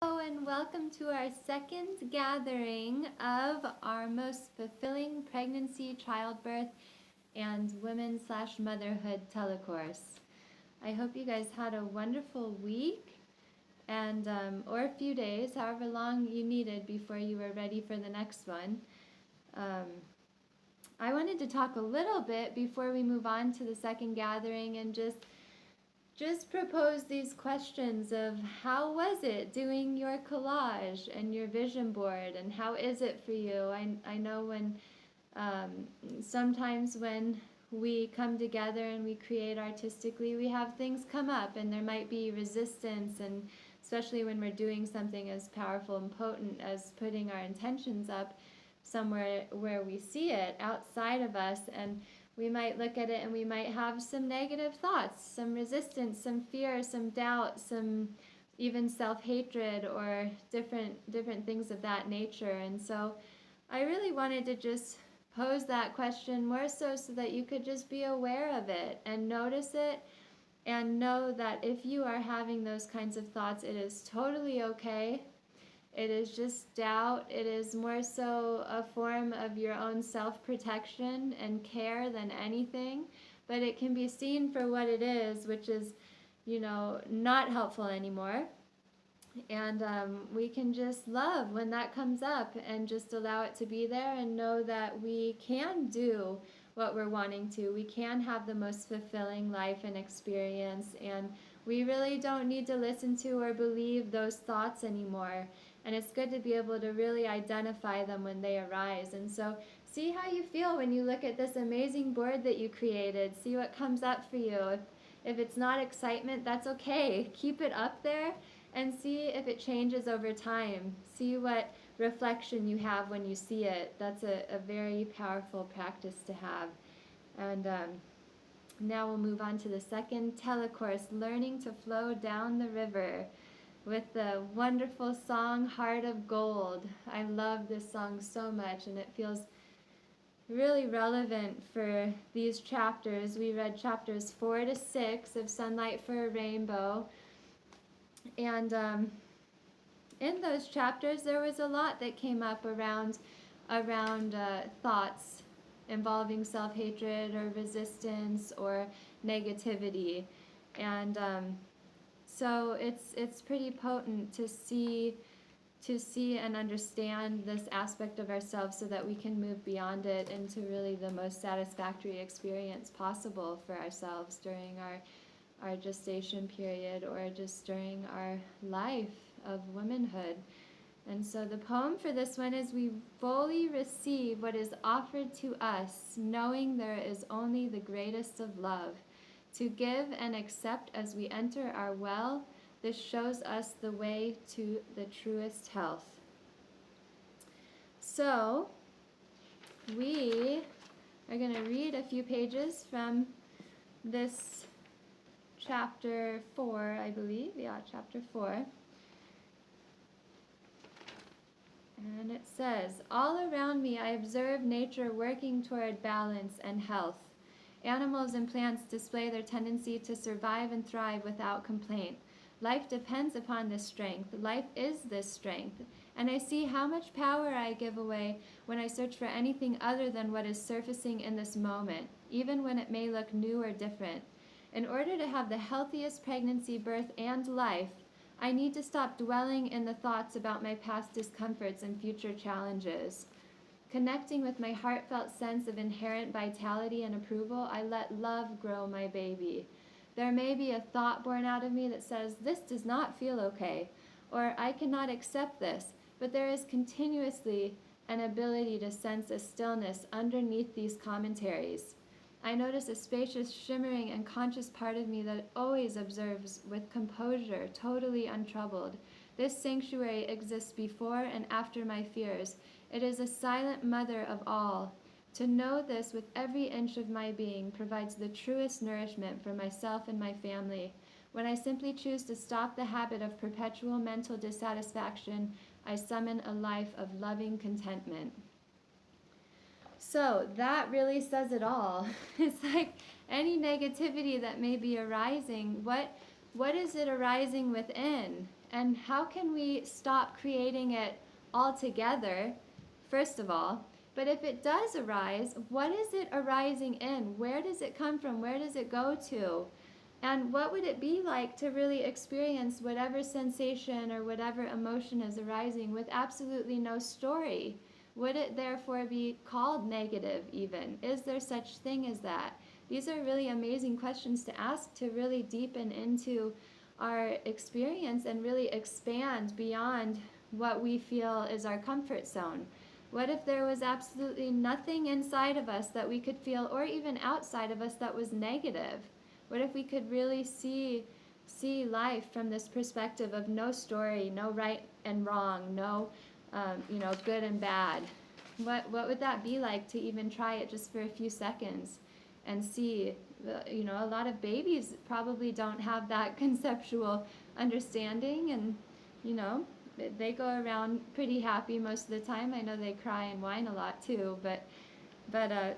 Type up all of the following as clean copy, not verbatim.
Hello and welcome to our second gathering of our most fulfilling pregnancy, childbirth, and women/motherhood telecourse. I hope you guys had a wonderful week and or a few days, however long you needed before you were ready for the next one. Um, I wanted to talk a little bit before we move on to the second gathering and just propose these questions of how was it doing your collage and your vision board, and how is it for you? I know when um, sometimes when we come together and we create artistically, we have things come up and there might be resistance, and especially when we're doing something as powerful and potent as putting our intentions up somewhere where we see it outside of us, and we might look at it and we might have some negative thoughts, some resistance, some fear, some doubt, some even self-hatred or different things of that nature. And so I really wanted to just pose that question more so that you could just be aware of it and notice it, and know that if you are having those kinds of thoughts, it is totally okay. It is just doubt. It is more so a form of your own self-protection and care than anything. But it can be seen for what it is, which is, not helpful anymore. And we can just love when that comes up and just allow it to be there and know that we can do what we're wanting to. We can have the most fulfilling life and experience, and we really don't need to listen to or believe those thoughts anymore. And it's good to be able to really identify them when they arise. And so see how you feel when you look at this amazing board that you created. See what comes up for you. If it's not excitement, that's okay. Keep it up there and see if it changes over time. See what reflection you have when you see it. That's a very powerful practice to have. And now we'll move on to the second telecourse, Learning to Flow Down the River, with the wonderful song Heart of Gold. I love this song so much, and it feels really relevant for these chapters. We read chapters 4 to 6 of Sunlight for a Rainbow, and in those chapters there was a lot that came up around thoughts involving self-hatred or resistance or negativity. And so it's pretty potent to see and understand this aspect of ourselves so that we can move beyond it into really the most satisfactory experience possible for ourselves during our gestation period or just during our life of womanhood. And so the poem for this one is: we fully receive what is offered to us, knowing there is only the greatest of love. To give and accept as we enter our well, this shows us the way to the truest health. So we are going to read a few pages from this chapter 4, I believe. Yeah, chapter 4. And it says, all around me I observe nature working toward balance and health. Animals and plants display their tendency to survive and thrive without complaint. Life depends upon this strength. Life is this strength. And I see how much power I give away when I search for anything other than what is surfacing in this moment, even when it may look new or different. In order to have the healthiest pregnancy, birth, and life, I need to stop dwelling in the thoughts about my past discomforts and future challenges. Connecting with my heartfelt sense of inherent vitality and approval, I let love grow my baby. There may be a thought born out of me that says, this does not feel okay, or I cannot accept this, but there is continuously an ability to sense a stillness underneath these commentaries. I notice a spacious, shimmering, and conscious part of me that always observes with composure, totally untroubled. This sanctuary exists before and after my fears. It is a silent mother of all. To know this with every inch of my being provides the truest nourishment for myself and my family. When I simply choose to stop the habit of perpetual mental dissatisfaction, I summon a life of loving contentment. So that really says it all. It's like any negativity that may be arising, what is it arising within? And how can we stop creating it altogether, first of all? But if it does arise, what is it arising in? Where does it come from? Where does it go to? And what would it be like to really experience whatever sensation or whatever emotion is arising with absolutely no story? Would it therefore be called negative even? Is there such thing as that? These are really amazing questions to ask to really deepen into our experience and really expand beyond what we feel is our comfort zone. What if there was absolutely nothing inside of us that we could feel, or even outside of us, that was negative? What if we could really see life from this perspective of no story, no right and wrong, no good and bad? What would that be like to even try it just for a few seconds and see? A lot of babies probably don't have that conceptual understanding, and they go around pretty happy most of the time. I know they cry and whine a lot too, but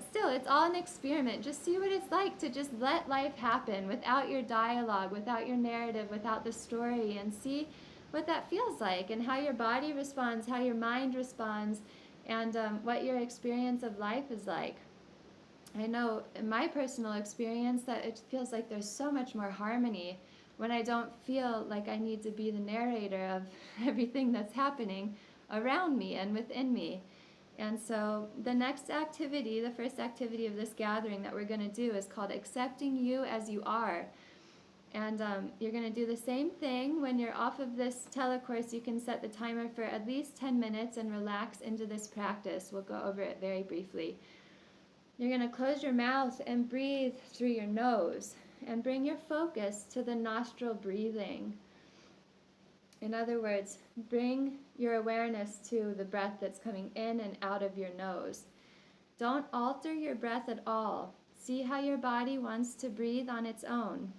still, it's all an experiment. Just see what it's like to just let life happen without your dialogue, without your narrative, without the story, and see what that feels like, and how your body responds, how your mind responds, and what your experience of life is like. I know in my personal experience that it feels like there's so much more harmony when I don't feel like I need to be the narrator of everything that's happening around me and within me. And so the next activity, the first activity of this gathering that we're going to do, is called Accepting You as You Are. And you're going to do the same thing. When you're off of this telecourse, you can set the timer for at least 10 minutes and relax into this practice. We'll go over it very briefly. You're going to close your mouth and breathe through your nose, and bring your focus to the nostril breathing. In other words, bring your awareness to the breath that's coming in and out of your nose. Don't alter your breath at all. See how your body wants to breathe on its own.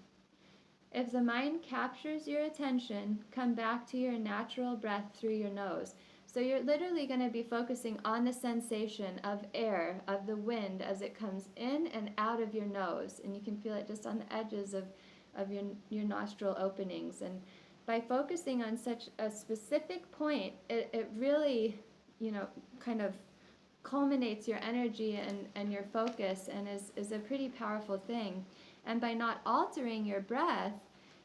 If the mind captures your attention, come back to your natural breath through your nose. So you're literally going to be focusing on the sensation of air, of the wind as it comes in and out of your nose. And you can feel it just on the edges of your nostril openings. And by focusing on such a specific point, it really, kind of culminates your energy and your focus, and is a pretty powerful thing. And by not altering your breath,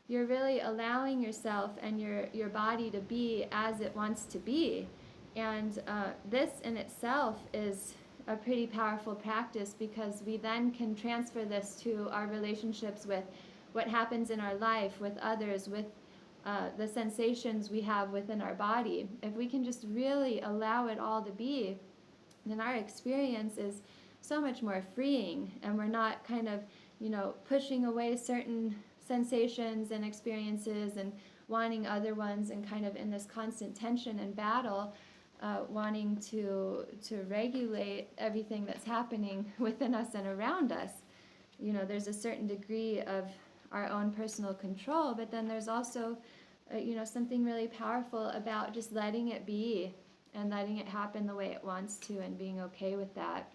you're really allowing yourself and your body to be as it wants to be. And this in itself is a pretty powerful practice, because we then can transfer this to our relationships with what happens in our life, with others, with the sensations we have within our body. If we can just really allow it all to be, then our experience is so much more freeing, and we're not kind of, pushing away certain sensations and experiences and wanting other ones, and kind of in this constant tension and battle, wanting to regulate everything that's happening within us and around us. There's a certain degree of our own personal control, but then there's also something really powerful about just letting it be and letting it happen the way it wants to, and being okay with that.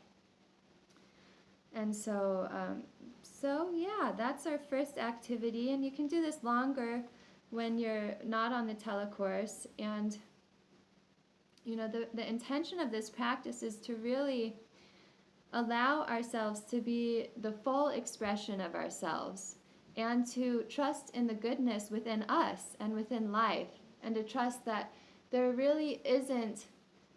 And so yeah, that's our first activity, and you can do this longer when you're not on the telecourse. And the intention of this practice is to really allow ourselves to be the full expression of ourselves, and to trust in the goodness within us and within life, and to trust that there really isn't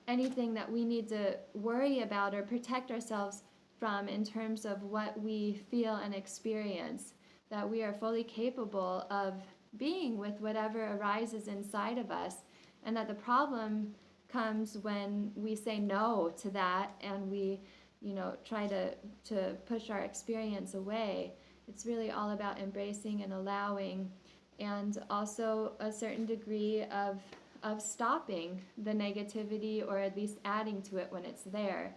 anything that we need to worry about or protect ourselves from in terms of what we feel and experience, that we are fully capable of being with whatever arises inside of us, and that the problem comes when we say no to that, and we try to push our experience away. It's really all about embracing and allowing, and also a certain degree of stopping the negativity, or at least adding to it when it's there.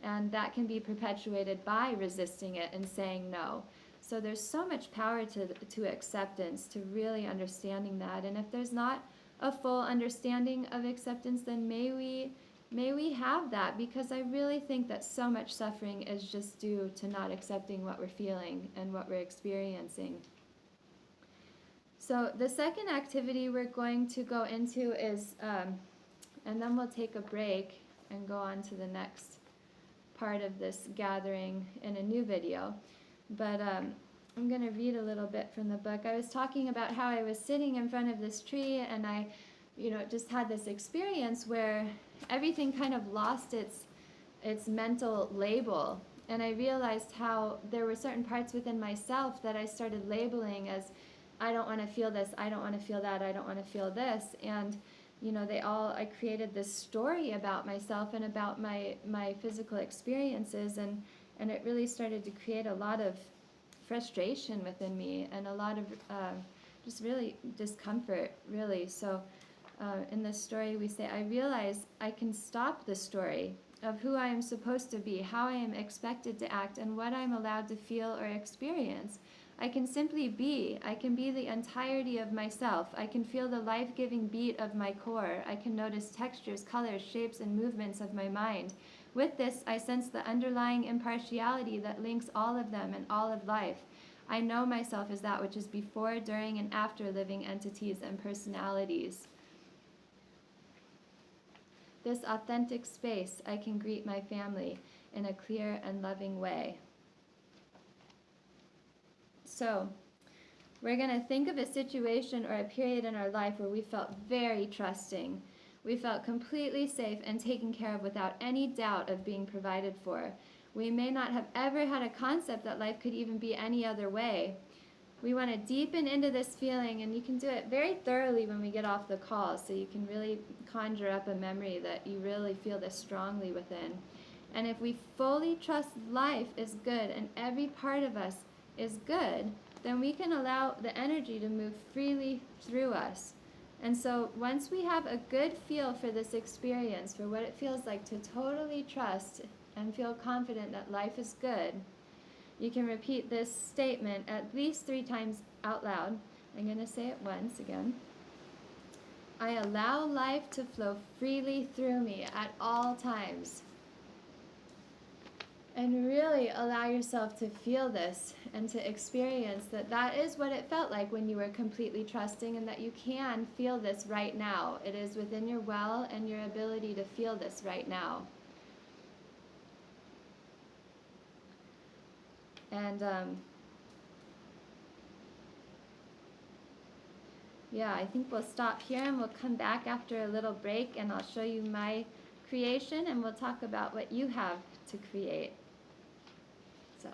And that can be perpetuated by resisting it and saying no. So there's so much power to acceptance, to really understanding that. And if there's not a full understanding of acceptance, then may we have that, because I really think that so much suffering is just due to not accepting what we're feeling and what we're experiencing. So the second activity we're going to go into is, and then we'll take a break and go on to the next part of this gathering in a new video. But I'm going to read a little bit from the book. I was talking about how I was sitting in front of this tree, and I, just had this experience where everything kind of lost its mental label. And I realized how there were certain parts within myself that I started labeling as, I don't want to feel this, I don't want to feel that, I don't want to feel this. And I created this story about myself and about my physical experiences, and it really started to create a lot of frustration within me and a lot of just really discomfort, really. So in this story we say, I realize I can stop the story of who I am supposed to be, how I am expected to act, and what I'm allowed to feel or experience. I can simply be. I can be the entirety of myself. I can feel the life-giving beat of my core. I can notice textures, colors, shapes, and movements of my mind. With this, I sense the underlying impartiality that links all of them and all of life. I know myself as that which is before, during, and after living entities and personalities. This authentic space, I can greet my family in a clear and loving way. So, we're going to think of a situation or a period in our life where we felt very trusting. We felt completely safe and taken care of without any doubt of being provided for. We may not have ever had a concept that life could even be any other way. We want to deepen into this feeling, and you can do it very thoroughly when we get off the call, so you can really conjure up a memory that you really feel this strongly within. And if we fully trust life is good and every part of us is good, then we can allow the energy to move freely through us. And so once we have a good feel for this experience, for what it feels like to totally trust and feel confident that life is good, you can repeat this statement at least 3 times out loud. I'm going to say it once again. I allow life to flow freely through me at all times. And really allow yourself to feel this and to experience that that is what it felt like when you were completely trusting, and that you can feel this right now. It is within your will and your ability to feel this right now. And yeah, I think we'll stop here and we'll come back after a little break, and I'll show you my creation and we'll talk about what you have to create. So.